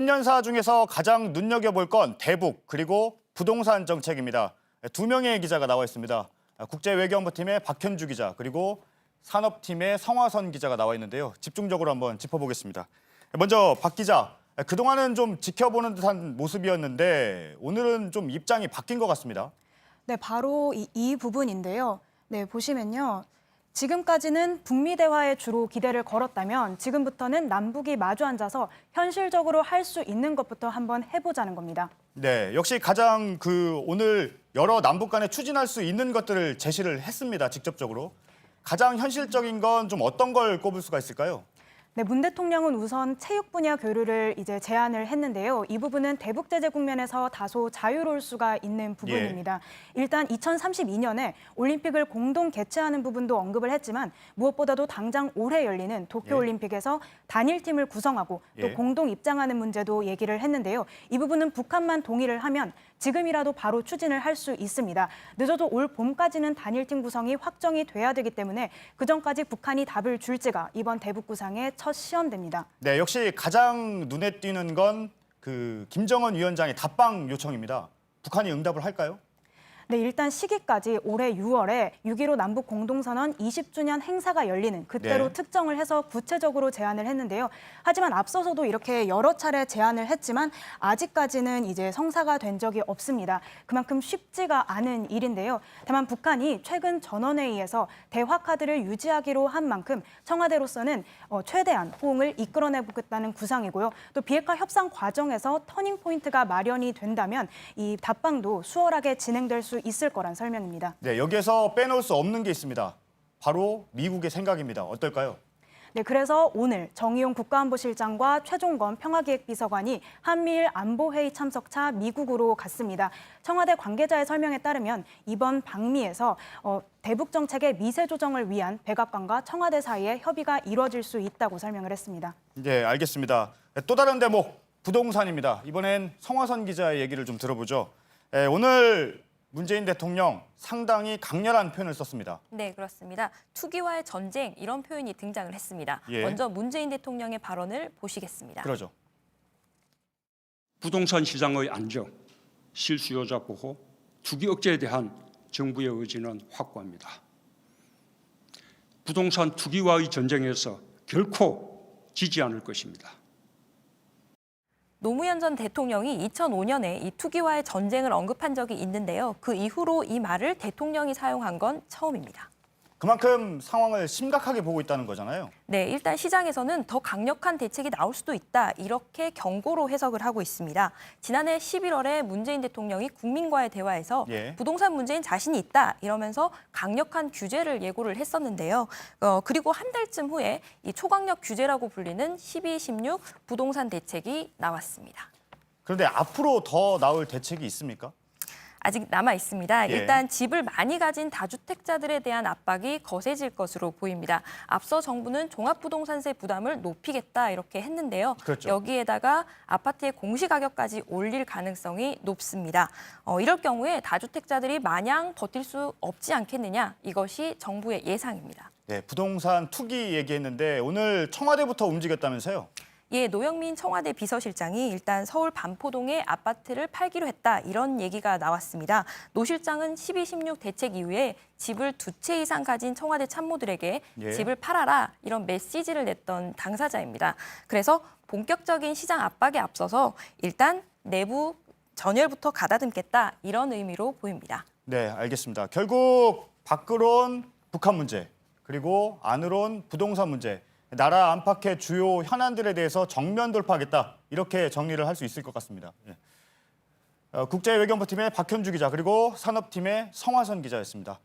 신년사 중에서 가장 눈여겨볼 건 대북 그리고 부동산 정책입니다. 두 명의 기자가 나와 있습니다. 국제외교본부팀의 박현주 기자 그리고 산업팀의 성화선 기자가 나와 있는데요. 집중적으로 한번 짚어보겠습니다. 먼저 박 기자, 그동안은 좀 지켜보는 듯한 모습이었는데 오늘은 좀 입장이 바뀐 것 같습니다. 네, 바로 이 부분인데요. 네, 보시면요. 지금까지는 북미 대화에 주로 기대를 걸었다면 지금부터는 남북이 마주 앉아서 현실적으로 할 수 있는 것부터 한번 해보자는 겁니다. 네, 역시 가장 오늘 여러 남북 간에 추진할 수 있는 것들을 제시를 했습니다. 직접적으로. 가장 현실적인 건 좀 어떤 걸 꼽을 수가 있을까요? 네, 문 대통령은 우선 체육 분야 교류를 이제 제안을 했는데요. 이 부분은 대북 제재 국면에서 다소 자유로울 수가 있는 부분입니다. 일단 2032년에 올림픽을 공동 개최하는 부분도 언급을 했지만 무엇보다도 당장 올해 열리는 도쿄올림픽에서 단일팀을 구성하고 또 공동 입장하는 문제도 얘기를 했는데요. 이 부분은 북한만 동의를 하면 지금이라도 바로 추진을 할 수 있습니다. 늦어도 올 봄까지는 단일팀 구성이 확정이 돼야 되기 때문에 그전까지 북한이 답을 줄지가 이번 대북 구상의 첫 시험됩니다. 네, 역시 가장 눈에 띄는 건 김정은 위원장의 답방 요청입니다. 북한이 응답을 할까요? 네, 일단 시기까지 올해 6월에 6.15 남북 공동선언 20주년 행사가 열리는 그때로 특정을 해서 구체적으로 제안을 했는데요. 하지만 앞서서도 이렇게 여러 차례 제안을 했지만 아직까지는 이제 성사가 된 적이 없습니다. 그만큼 쉽지가 않은 일인데요. 다만 북한이 최근 전원회의에서 대화 카드를 유지하기로 한 만큼 청와대로서는 최대한 호응을 이끌어내보겠다는 구상이고요. 또 비핵화 협상 과정에서 터닝 포인트가 마련이 된다면 이 답방도 수월하게 진행될 수 있을 거란 설명입니다. 네, 여기에서 빼놓을 수 없는 게 있습니다. 바로 미국의 생각입니다. 어떨까요? 네, 그래서 오늘 정의용 국가안보실장과 최종건 평화기획비서관이 한미일 안보회의 참석차 미국으로 갔습니다. 청와대 관계자의 설명에 따르면 이번 방미에서 대북 정책의 미세 조정을 위한 백악관과 청와대 사이에 협의가 이루어질 수 있다고 설명을 했습니다. 네, 알겠습니다. 또 다른 대목, 부동산입니다. 이번엔 성화선 기자의 얘기를 좀 들어보죠. 오늘 문재인 대통령 상당히 강렬한 표현을 썼습니다. 네, 그렇습니다. 투기와의 전쟁 이런 표현이 등장을 했습니다. 먼저 문재인 대통령의 발언을 보시겠습니다. 그러죠. 부동산 시장의 안정, 실수요자 보호, 투기 억제에 대한 정부의 의지는 확고합니다. 부동산 투기와의 전쟁에서 결코 지지 않을 것입니다. 노무현 전 대통령이 2005년에 이 투기와의 전쟁을 언급한 적이 있는데요. 그 이후로 이 말을 대통령이 사용한 건 처음입니다. 그만큼 상황을 심각하게 보고 있다는 거잖아요. 네, 일단 시장에서는 더 강력한 대책이 나올 수도 있다. 이렇게 경고로 해석을 하고 있습니다. 지난해 11월에 문재인 대통령이 국민과의 대화에서 부동산 문제엔 자신이 있다. 이러면서 강력한 규제를 예고를 했었는데요. 그리고 한 달쯤 후에 이 초강력 규제라고 불리는 12.16 부동산 대책이 나왔습니다. 그런데 앞으로 더 나올 대책이 있습니까? 아직 남아 있습니다. 일단 집을 많이 가진 다주택자들에 대한 압박이 거세질 것으로 보입니다. 앞서 정부는 종합부동산세 부담을 높이겠다 이렇게 했는데요. 그렇죠. 여기에다가 아파트의 공시가격까지 올릴 가능성이 높습니다. 이럴 경우에 다주택자들이 마냥 버틸 수 없지 않겠느냐, 이것이 정부의 예상입니다. 네, 부동산 투기 얘기했는데 오늘 청와대부터 움직였다면서요? 예, 노영민 청와대 비서실장이 일단 서울 반포동에 아파트를 팔기로 했다 이런 얘기가 나왔습니다. 노 실장은 12.16 대책 이후에 집을 2채 이상 가진 청와대 참모들에게 집을 팔아라 이런 메시지를 냈던 당사자입니다. 그래서 본격적인 시장 압박에 앞서서 일단 내부 전열부터 가다듬겠다 이런 의미로 보입니다. 네, 알겠습니다. 결국 밖으론 북한 문제, 그리고 안으론 부동산 문제. 나라 안팎의 주요 현안들에 대해서 정면 돌파하겠다. 이렇게 정리를 할 수 있을 것 같습니다. 국제외교본부팀의 박현주 기자 그리고 산업팀의 성화선 기자였습니다.